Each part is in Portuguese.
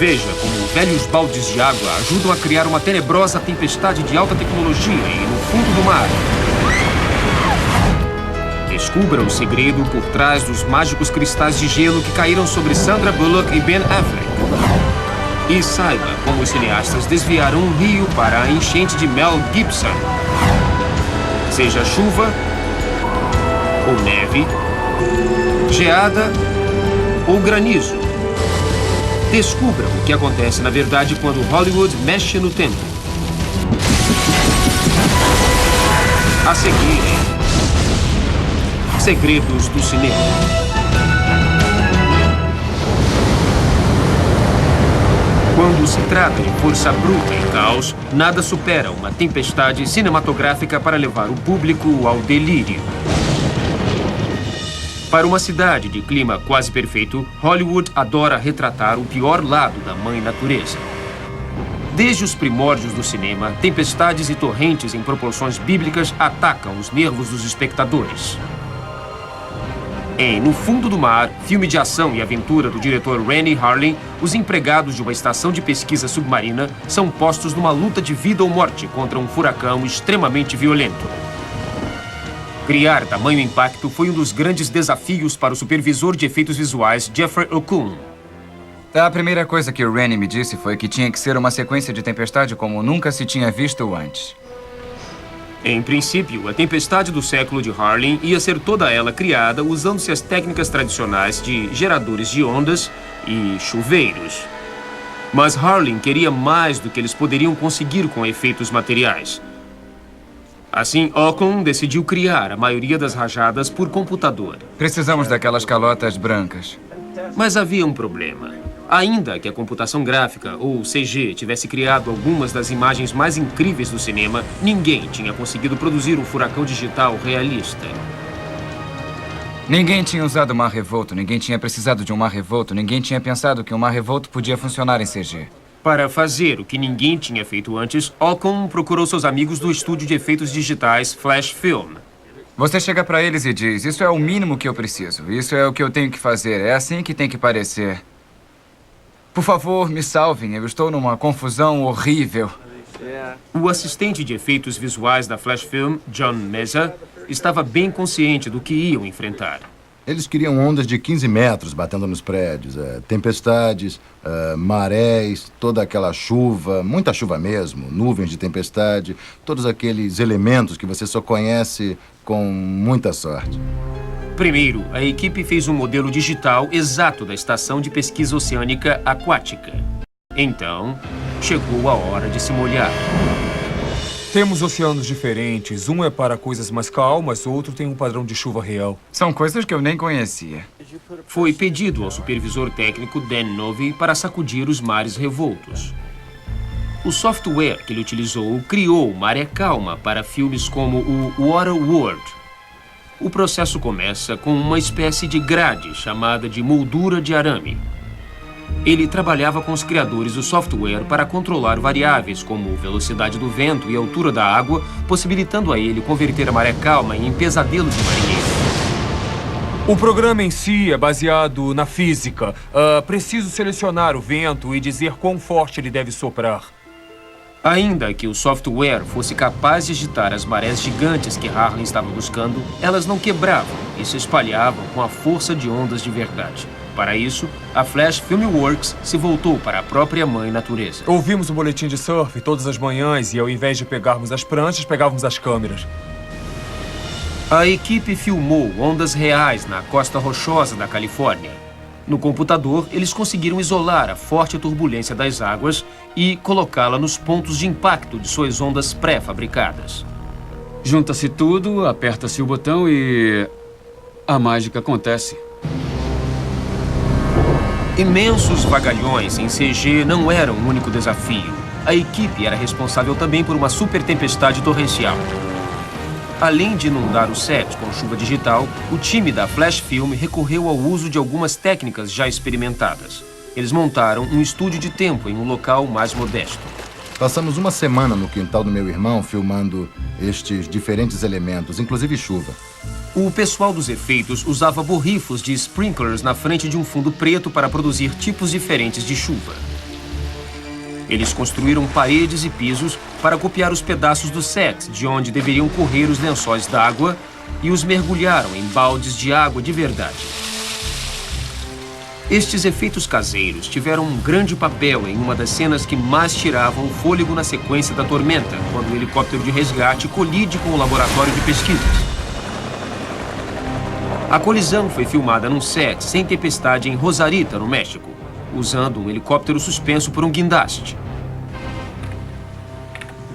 Veja como velhos baldes de água ajudam a criar uma tenebrosa tempestade de alta tecnologia e no fundo do mar. Descubra o segredo por trás dos mágicos cristais de gelo que caíram sobre Sandra Bullock e Ben Affleck. E saiba como os cineastas desviaram um rio para a enchente de Mel Gibson. Seja chuva ou neve, geada ou granizo. Descubra o que acontece na verdade quando Hollywood mexe no tempo. A seguir, segredos do cinema. Quando se trata de força bruta e caos, nada supera uma tempestade cinematográfica para levar o público ao delírio. Para uma cidade de clima quase perfeito, Hollywood adora retratar o pior lado da mãe natureza. Desde os primórdios do cinema, tempestades e torrentes em proporções bíblicas atacam os nervos dos espectadores. Em No Fundo do Mar, filme de ação e aventura do diretor Rennie Harlin, os empregados de uma estação de pesquisa submarina são postos numa luta de vida ou morte contra um furacão extremamente violento. Criar tamanho impacto foi um dos grandes desafios para o supervisor de efeitos visuais Jeffrey Okun. A primeira coisa que o Rennie me disse foi que tinha que ser uma sequência de tempestade como nunca se tinha visto antes. Em princípio, a tempestade do século de Harlin ia ser toda ela criada usando-se as técnicas tradicionais de geradores de ondas e chuveiros. Mas Harlin queria mais do que eles poderiam conseguir com efeitos materiais. Assim, Okun decidiu criar a maioria das rajadas por computador. Precisamos daquelas calotas brancas. Mas havia um problema. Ainda que a computação gráfica, ou CG, tivesse criado algumas das imagens mais incríveis do cinema, ninguém tinha conseguido produzir um furacão digital realista. Ninguém tinha usado mar revolto, ninguém tinha precisado de um mar revolto, ninguém tinha pensado que um mar revolto podia funcionar em CG. Para fazer o que ninguém tinha feito antes, Okun procurou seus amigos do estúdio de efeitos digitais Flash Film. Você chega pra eles e diz, isso é o mínimo que eu preciso, isso é o que eu tenho que fazer, é assim que tem que parecer. Por favor, me salvem, eu estou numa confusão horrível. O assistente de efeitos visuais da Flash Film, John Meza, estava bem consciente do que iam enfrentar. Eles queriam ondas de 15 metros batendo nos prédios, tempestades, marés, toda aquela chuva, muita chuva mesmo, nuvens de tempestade, todos aqueles elementos que você só conhece com muita sorte. Primeiro, a equipe fez um modelo digital exato da estação de pesquisa oceânica aquática. Então, chegou a hora de se molhar. Temos oceanos diferentes. Um é para coisas mais calmas, outro tem um padrão de chuva real. São coisas que eu nem conhecia. Foi pedido ao supervisor técnico Dan Novi para sacudir os mares revoltos. O software que ele utilizou criou maré calma para filmes como o Waterworld. O processo começa com uma espécie de grade chamada de moldura de arame. Ele trabalhava com os criadores do software para controlar variáveis como velocidade do vento e altura da água, possibilitando a ele converter a maré calma em pesadelo de marinheiro. O programa em si é baseado na física. Preciso selecionar o vento e dizer quão forte ele deve soprar. Ainda que o software fosse capaz de agitar as marés gigantes que Harlin estava buscando, elas não quebravam e se espalhavam com a força de ondas de verdade. Para isso, a Flash Filmworks se voltou para a própria mãe natureza. Ouvimos o boletim de surf todas as manhãs e, ao invés de pegarmos as pranchas, pegávamos as câmeras. A equipe filmou ondas reais na costa rochosa da Califórnia. No computador, eles conseguiram isolar a forte turbulência das águas e colocá-la nos pontos de impacto de suas ondas pré-fabricadas. Junta-se tudo, aperta-se o botão e a mágica acontece. Imensos vagalhões em CG não eram o único desafio. A equipe era responsável também por uma super tempestade torrencial. Além de inundar o set com chuva digital, o time da Flash Film recorreu ao uso de algumas técnicas já experimentadas. Eles montaram um estúdio de tempo em um local mais modesto. Passamos uma semana no quintal do meu irmão filmando estes diferentes elementos, inclusive chuva. O pessoal dos efeitos usava borrifos de sprinklers na frente de um fundo preto para produzir tipos diferentes de chuva. Eles construíram paredes e pisos para copiar os pedaços do set de onde deveriam correr os lençóis d'água e os mergulharam em baldes de água de verdade. Estes efeitos caseiros tiveram um grande papel em uma das cenas que mais tiravam o fôlego na sequência da tormenta, quando o helicóptero de resgate colide com o laboratório de pesquisas. A colisão foi filmada num set sem tempestade em Rosarito, no México, usando um helicóptero suspenso por um guindaste.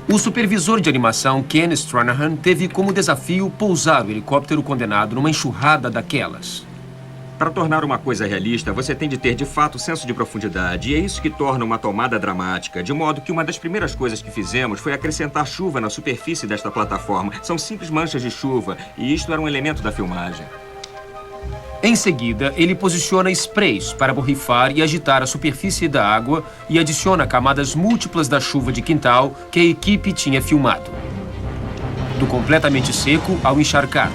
O supervisor de animação Ken Stranahan teve como desafio pousar o helicóptero condenado numa enxurrada daquelas. Para tornar uma coisa realista, você tem de ter, de fato, senso de profundidade. E é isso que torna uma tomada dramática. De modo que uma das primeiras coisas que fizemos foi acrescentar chuva na superfície desta plataforma. São simples manchas de chuva, e isto era um elemento da filmagem. Em seguida, ele posiciona sprays para borrifar e agitar a superfície da água e adiciona camadas múltiplas da chuva de quintal que a equipe tinha filmado. Do completamente seco ao encharcado.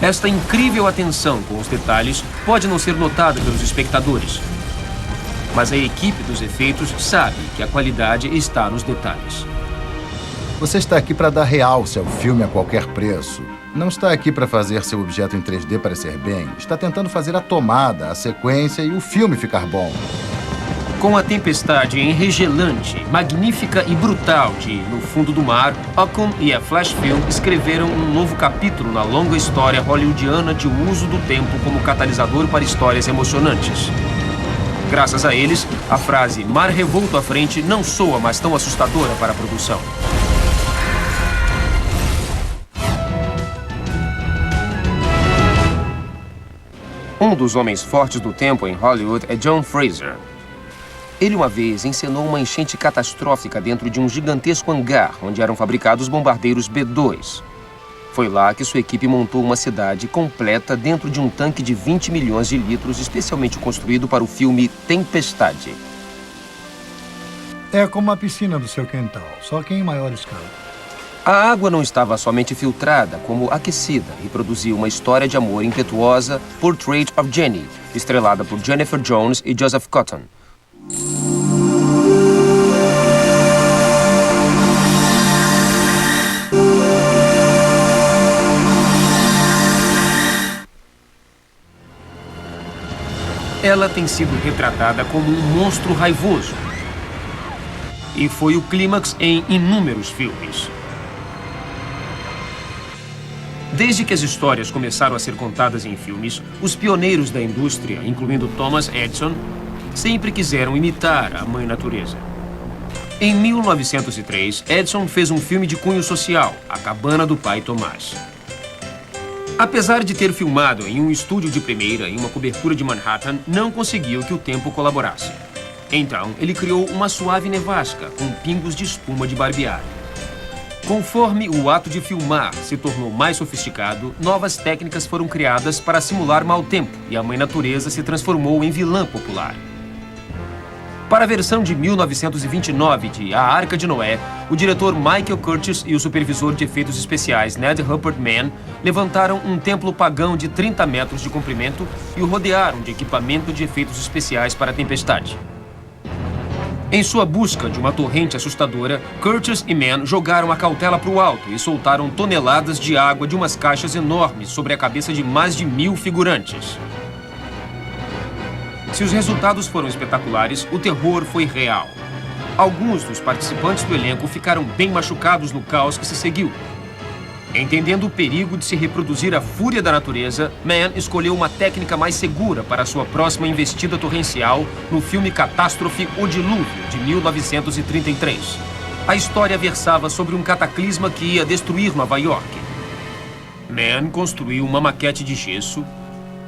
Esta incrível atenção com os detalhes pode não ser notada pelos espectadores. Mas a equipe dos efeitos sabe que a qualidade está nos detalhes. Você está aqui para dar realce ao filme a qualquer preço. Não está aqui para fazer seu objeto em 3D parecer bem. Está tentando fazer a tomada, a sequência e o filme ficar bom. Com a tempestade enregelante, magnífica e brutal de No Fundo do Mar, Ockham e a Flash Film escreveram um novo capítulo na longa história hollywoodiana de uso do tempo como catalisador para histórias emocionantes. Graças a eles, a frase "Mar revolto à frente" não soa mais tão assustadora para a produção. Um dos homens fortes do tempo em Hollywood é John Fraser. Ele uma vez encenou uma enchente catastrófica dentro de um gigantesco hangar onde eram fabricados bombardeiros B-2. Foi lá que sua equipe montou uma cidade completa dentro de um tanque de 20 milhões de litros especialmente construído para o filme Tempestade. É como a piscina do seu quintal, só que em maior escala. A água não estava somente filtrada, como aquecida, e produziu uma história de amor impetuosa, Portrait of Jenny, estrelada por Jennifer Jones e Joseph Cotton. Ela tem sido retratada como um monstro raivoso. E foi o clímax em inúmeros filmes. Desde que as histórias começaram a ser contadas em filmes, os pioneiros da indústria, incluindo Thomas Edison, sempre quiseram imitar a Mãe Natureza. Em 1903, Edison fez um filme de cunho social, A Cabana do Pai Tomás. Apesar de ter filmado em um estúdio de primeira em uma cobertura de Manhattan, não conseguiu que o tempo colaborasse. Então, ele criou uma suave nevasca com pingos de espuma de barbear. Conforme o ato de filmar se tornou mais sofisticado, novas técnicas foram criadas para simular mau tempo e a Mãe Natureza se transformou em vilã popular. Para a versão de 1929 de A Arca de Noé, o diretor Michael Curtiz e o supervisor de efeitos especiais Ned Rupert Mann levantaram um templo pagão de 30 metros de comprimento e o rodearam de equipamento de efeitos especiais para a tempestade. Em sua busca de uma torrente assustadora, Curtiz e Mann jogaram a cautela para o alto e soltaram toneladas de água de umas caixas enormes sobre a cabeça de mais de 1000 figurantes. Se os resultados foram espetaculares, o terror foi real. Alguns dos participantes do elenco ficaram bem machucados no caos que se seguiu. Entendendo o perigo de se reproduzir a fúria da natureza, Mann escolheu uma técnica mais segura para sua próxima investida torrencial no filme Catástrofe O Dilúvio, de 1933. A história versava sobre um cataclisma que ia destruir Nova York. Mann construiu uma maquete de gesso,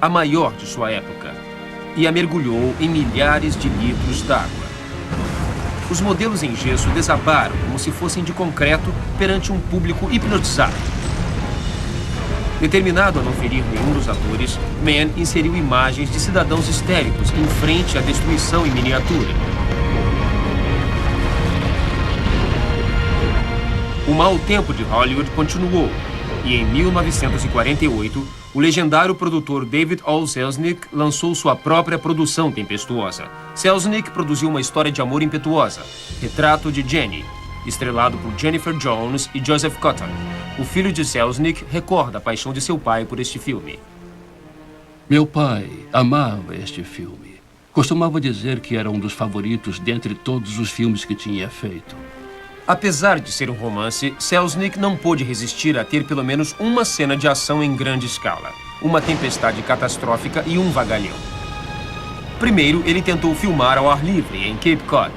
a maior de sua época, e a mergulhou em milhares de litros d'água. Os modelos em gesso desabaram como se fossem de concreto perante um público hipnotizado. Determinado a não ferir nenhum dos atores, Mann inseriu imagens de cidadãos histéricos em frente à destruição em miniatura. O mau tempo de Hollywood continuou. E em 1948, o legendário produtor David O. Selznick lançou sua própria produção tempestuosa. Selznick produziu uma história de amor impetuosa, Retrato de Jenny, estrelado por Jennifer Jones e Joseph Cotton. O filho de Selznick recorda a paixão de seu pai por este filme. Meu pai amava este filme. Costumava dizer que era um dos favoritos dentre todos os filmes que tinha feito. Apesar de ser um romance, Selznick não pôde resistir a ter pelo menos uma cena de ação em grande escala, uma tempestade catastrófica e um vagalhão. Primeiro, ele tentou filmar ao ar livre, em Cape Cod.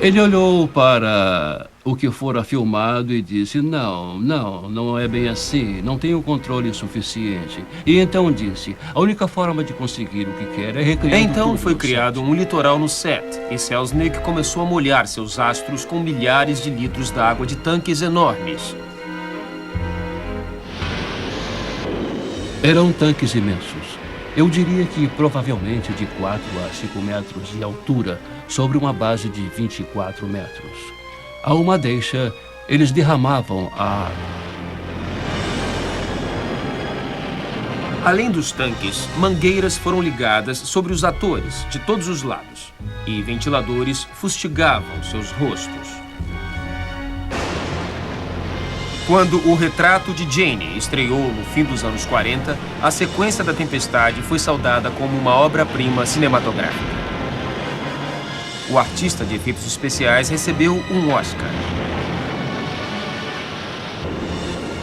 Ele olhou para o que fora filmado e disse, não é bem assim, não tenho controle suficiente. E então disse, a única forma de conseguir o que quer é recriar Então foi criado um litoral no set, e Selznick começou a molhar seus astros com milhares de litros d'água de tanques enormes. Eram tanques imensos. Eu diria que provavelmente de 4 a 5 metros de altura, sobre uma base de 24 metros. A uma deixa, eles derramavam a água. Além dos tanques, mangueiras foram ligadas sobre os atores de todos os lados, e ventiladores fustigavam seus rostos. Quando o Retrato de Jane estreou no fim dos anos 40, a sequência da tempestade foi saudada como uma obra-prima cinematográfica. O artista de efeitos especiais recebeu um Oscar.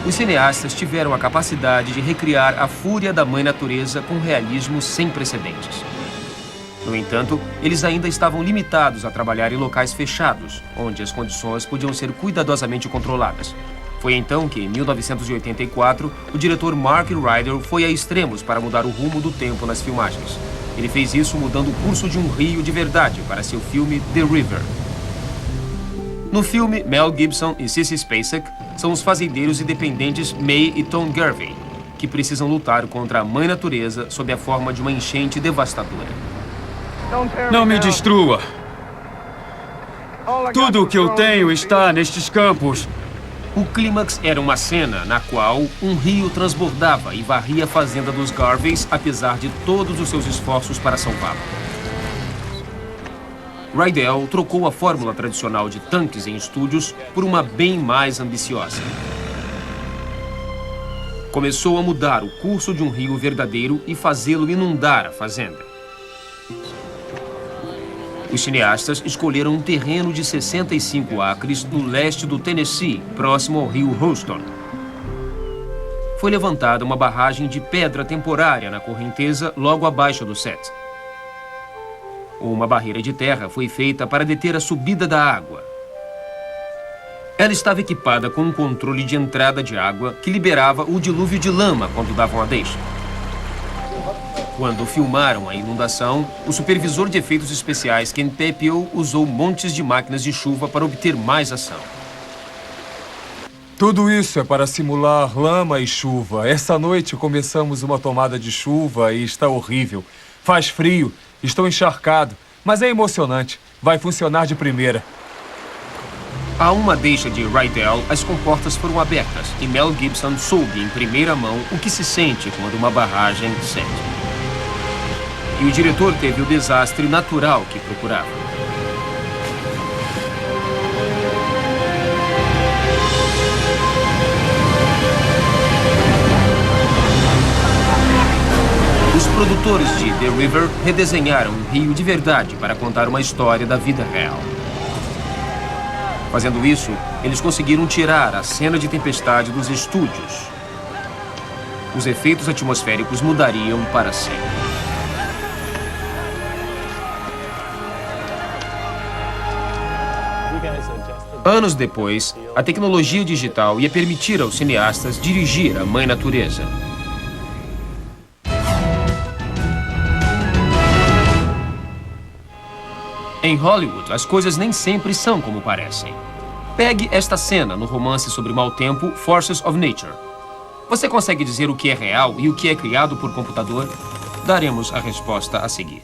Os cineastas tiveram a capacidade de recriar a fúria da Mãe Natureza com realismo sem precedentes. No entanto, eles ainda estavam limitados a trabalhar em locais fechados, onde as condições podiam ser cuidadosamente controladas. Foi então que, em 1984, o diretor Mark Ryder foi a extremos para mudar o rumo do tempo nas filmagens. Ele fez isso mudando o curso de um rio de verdade para seu filme The River. No filme, Mel Gibson e Sissy Spacek são os fazendeiros independentes May e Tom Garvey, que precisam lutar contra a Mãe Natureza sob a forma de uma enchente devastadora. Não me destrua. Tudo o que eu tenho está nestes campos. O clímax era uma cena na qual um rio transbordava e varria a fazenda dos Garveys, apesar de todos os seus esforços para salvá-la. Rydell trocou a fórmula tradicional de tanques em estúdios por uma bem mais ambiciosa. Começou a mudar o curso de um rio verdadeiro e fazê-lo inundar a fazenda. Os cineastas escolheram um terreno de 65 acres no leste do Tennessee, próximo ao rio Houston. Foi levantada uma barragem de pedra temporária na correnteza logo abaixo do set. Uma barreira de terra foi feita para deter a subida da água. Ela estava equipada com um controle de entrada de água que liberava o dilúvio de lama quando davam a deixa. Quando filmaram a inundação, o supervisor de efeitos especiais Ken Pepio usou montes de máquinas de chuva para obter mais ação. Tudo isso é para simular lama e chuva. Essa noite começamos uma tomada de chuva e está horrível. Faz frio, estou encharcado, mas é emocionante. Vai funcionar de primeira. A uma deixa de Rydell, as comportas foram abertas e Mel Gibson soube em primeira mão o que se sente quando uma barragem cede. E o diretor teve o desastre natural que procurava. Os produtores de The River redesenharam um rio de verdade para contar uma história da vida real. Fazendo isso, eles conseguiram tirar a cena de tempestade dos estúdios. Os efeitos atmosféricos mudariam para sempre. Anos depois, a tecnologia digital ia permitir aos cineastas dirigir a Mãe Natureza. Em Hollywood, as coisas nem sempre são como parecem. Pegue esta cena no romance sobre mau tempo, Forces of Nature. Você consegue dizer o que é real e o que é criado por computador? Daremos a resposta a seguir.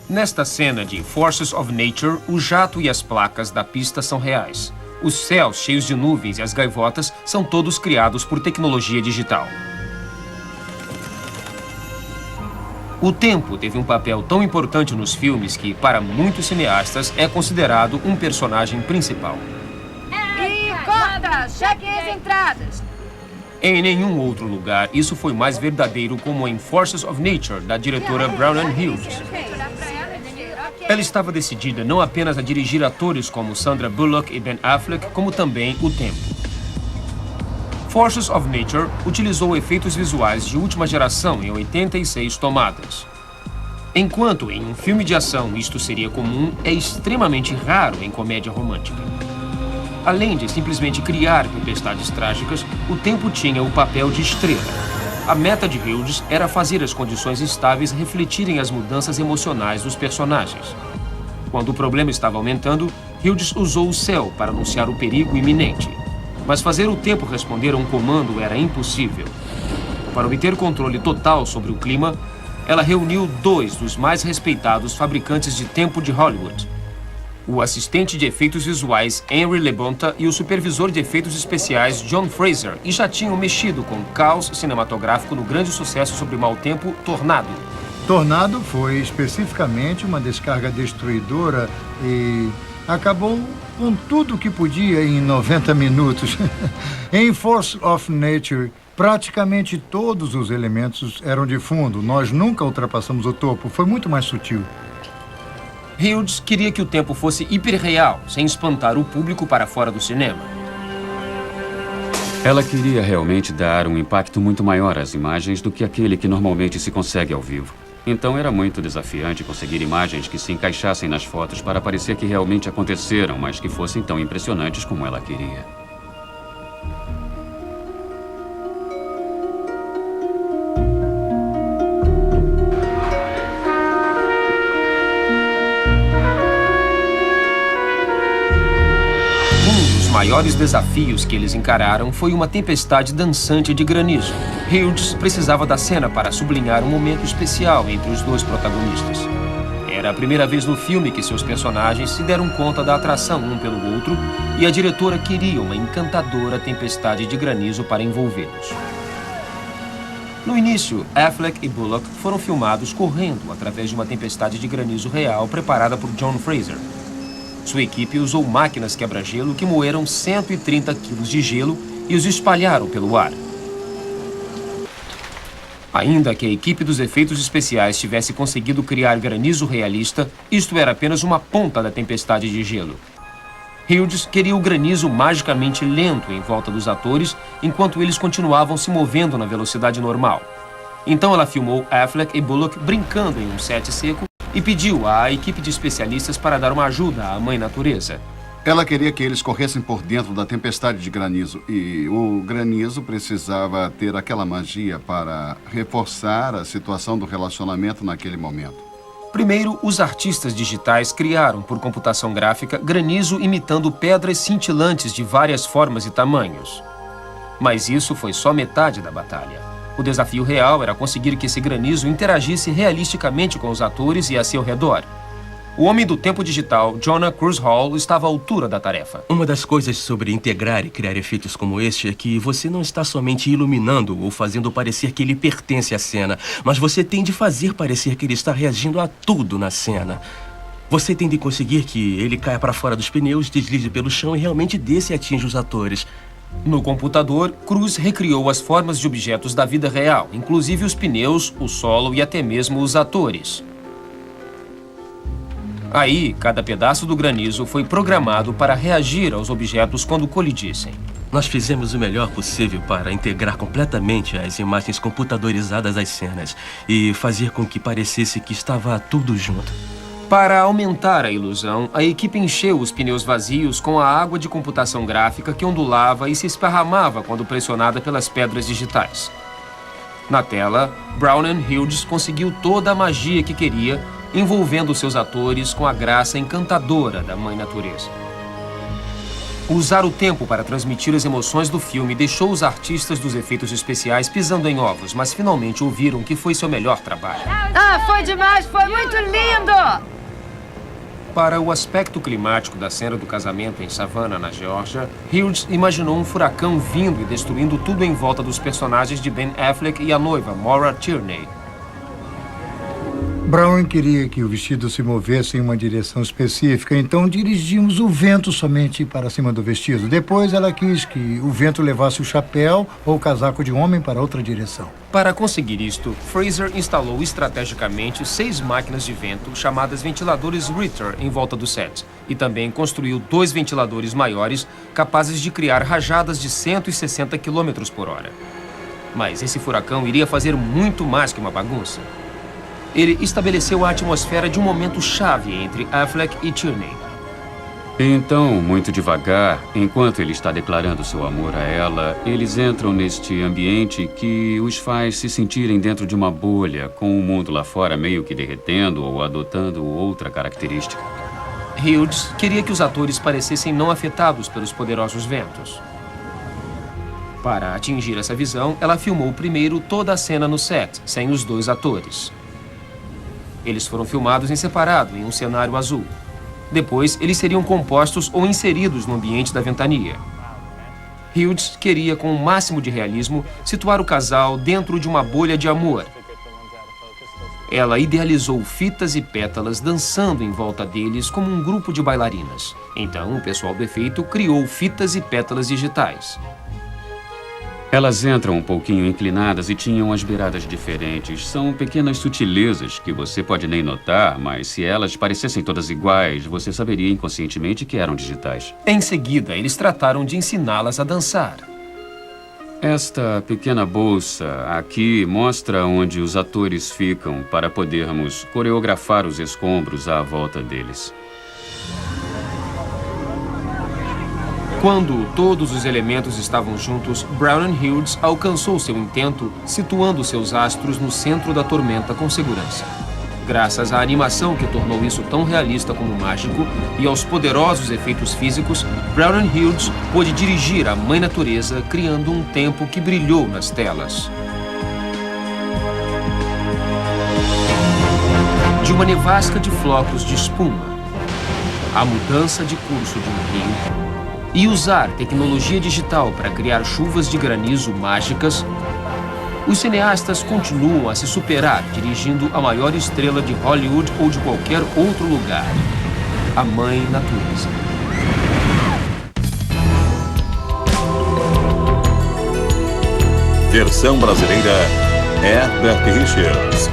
Nesta cena de Forces of Nature, o jato e as placas da pista são reais. Os céus cheios de nuvens e as gaivotas são todos criados por tecnologia digital. O tempo teve um papel tão importante nos filmes que, para muitos cineastas, é considerado um personagem principal. E corta! Chequem as entradas! Em nenhum outro lugar, isso foi mais verdadeiro como em Forces of Nature, da diretora Brennan Hughes. Ela estava decidida não apenas a dirigir atores como Sandra Bullock e Ben Affleck, como também o tempo. Forces of Nature utilizou efeitos visuais de última geração em 86 tomadas. Enquanto em um filme de ação isto seria comum, é extremamente raro em comédia romântica. Além de simplesmente criar tempestades trágicas, o tempo tinha o papel de estrela. A meta de Hughes era fazer as condições estáveis refletirem as mudanças emocionais dos personagens. Quando o problema estava aumentando, Hughes usou o céu para anunciar o perigo iminente. Mas fazer o tempo responder a um comando era impossível. Para obter controle total sobre o clima, ela reuniu 2 dos mais respeitados fabricantes de tempo de Hollywood: o assistente de efeitos visuais Henry LeBonta e o supervisor de efeitos especiais John Fraser, e já tinham mexido com caos cinematográfico no grande sucesso sobre mau tempo, Tornado. Tornado foi especificamente uma descarga destruidora e acabou com tudo o que podia em 90 minutos. Em Force of Nature, praticamente todos os elementos eram de fundo. Nós nunca ultrapassamos o topo. Foi muito mais sutil. Hughes queria que o tempo fosse hiperreal, sem espantar o público para fora do cinema. Ela queria realmente dar um impacto muito maior às imagens do que aquele que normalmente se consegue ao vivo. Então era muito desafiante conseguir imagens que se encaixassem nas fotos para parecer que realmente aconteceram, mas que fossem tão impressionantes como ela queria. Os maiores desafios que eles encararam foi uma tempestade dançante de granizo. Hughes precisava da cena para sublinhar um momento especial entre os 2 protagonistas. Era a primeira vez no filme que seus personagens se deram conta da atração um pelo outro e a diretora queria uma encantadora tempestade de granizo para envolvê-los. No início, Affleck e Bullock foram filmados correndo através de uma tempestade de granizo real preparada por John Fraser. Sua equipe usou máquinas quebra-gelo que moeram 130 quilos de gelo e os espalharam pelo ar. Ainda que a equipe dos efeitos especiais tivesse conseguido criar granizo realista, isto era apenas uma ponta da tempestade de gelo. Hughes queria o granizo magicamente lento em volta dos atores, enquanto eles continuavam se movendo na velocidade normal. Então ela filmou Affleck e Bullock brincando em um set seco e pediu à equipe de especialistas para dar uma ajuda à Mãe Natureza. Ela queria que eles corressem por dentro da tempestade de granizo e o granizo precisava ter aquela magia para reforçar a situação do relacionamento naquele momento. Primeiro, os artistas digitais criaram, por computação gráfica, granizo imitando pedras cintilantes de várias formas e tamanhos. Mas isso foi só metade da batalha. O desafio real era conseguir que esse granizo interagisse realisticamente com os atores e a seu redor. O homem do tempo digital, Jonah Cruz Hall, estava à altura da tarefa. Uma das coisas sobre integrar e criar efeitos como este é que você não está somente iluminando ou fazendo parecer que ele pertence à cena, mas você tem de fazer parecer que ele está reagindo a tudo na cena. Você tem de conseguir que ele caia para fora dos pneus, deslize pelo chão e realmente desça e atinja os atores. No computador, Cruz recriou as formas de objetos da vida real, inclusive os pneus, o solo e até mesmo os atores. Aí, cada pedaço do granizo foi programado para reagir aos objetos quando colidissem. Nós fizemos o melhor possível para integrar completamente as imagens computadorizadas às cenas e fazer com que parecesse que estava tudo junto. Para aumentar a ilusão, a equipe encheu os pneus vazios com a água de computação gráfica que ondulava e se esparramava quando pressionada pelas pedras digitais. Na tela, Brennan Hughes conseguiu toda a magia que queria, envolvendo seus atores com a graça encantadora da Mãe Natureza. Usar o tempo para transmitir as emoções do filme deixou os artistas dos efeitos especiais pisando em ovos, mas finalmente ouviram que foi seu melhor trabalho. Ah, foi demais! Foi muito lindo! Para o aspecto climático da cena do casamento em Savannah, na Geórgia, Hughes imaginou um furacão vindo e destruindo tudo em volta dos personagens de Ben Affleck e a noiva, Maura Tierney. Brown queria que o vestido se movesse em uma direção específica, então dirigimos o vento somente para cima do vestido. Depois ela quis que o vento levasse o chapéu ou o casaco de homem para outra direção. Para conseguir isto, Fraser instalou estrategicamente 6 máquinas de vento chamadas ventiladores Ritter em volta do set e também construiu 2 ventiladores maiores capazes de criar rajadas de 160 km por hora. Mas esse furacão iria fazer muito mais que uma bagunça. Ele estabeleceu a atmosfera de um momento chave entre Affleck e Tierney. Então, muito devagar, enquanto ele está declarando seu amor a ela, eles entram neste ambiente que os faz se sentirem dentro de uma bolha, com o mundo lá fora meio que derretendo ou adotando outra característica. Hughes queria que os atores parecessem não afetados pelos poderosos ventos. Para atingir essa visão, ela filmou primeiro toda a cena no set, sem os 2 atores. Eles foram filmados em separado, em um cenário azul. Depois, eles seriam compostos ou inseridos no ambiente da ventania. Hughes queria, com o máximo de realismo, situar o casal dentro de uma bolha de amor. Ela idealizou fitas e pétalas dançando em volta deles como um grupo de bailarinas. Então, o pessoal do efeito criou fitas e pétalas digitais. Elas entram um pouquinho inclinadas e tinham as beiradas diferentes. São pequenas sutilezas que você pode nem notar, mas se elas parecessem todas iguais, você saberia inconscientemente que eram digitais. Em seguida, eles trataram de ensiná-las a dançar. Esta pequena bolsa aqui mostra onde os atores ficam para podermos coreografar os escombros à volta deles. Quando todos os elementos estavam juntos, Brown & Hughes alcançou seu intento, situando seus astros no centro da tormenta com segurança. Graças à animação que tornou isso tão realista como mágico e aos poderosos efeitos físicos, Brown & Hughes pôde dirigir a Mãe Natureza, criando um tempo que brilhou nas telas. De uma nevasca de flocos de espuma, a mudança de curso de um rio, e usar tecnologia digital para criar chuvas de granizo mágicas, os cineastas continuam a se superar dirigindo a maior estrela de Hollywood ou de qualquer outro lugar, a Mãe Natureza. Versão brasileira, Herbert Richards.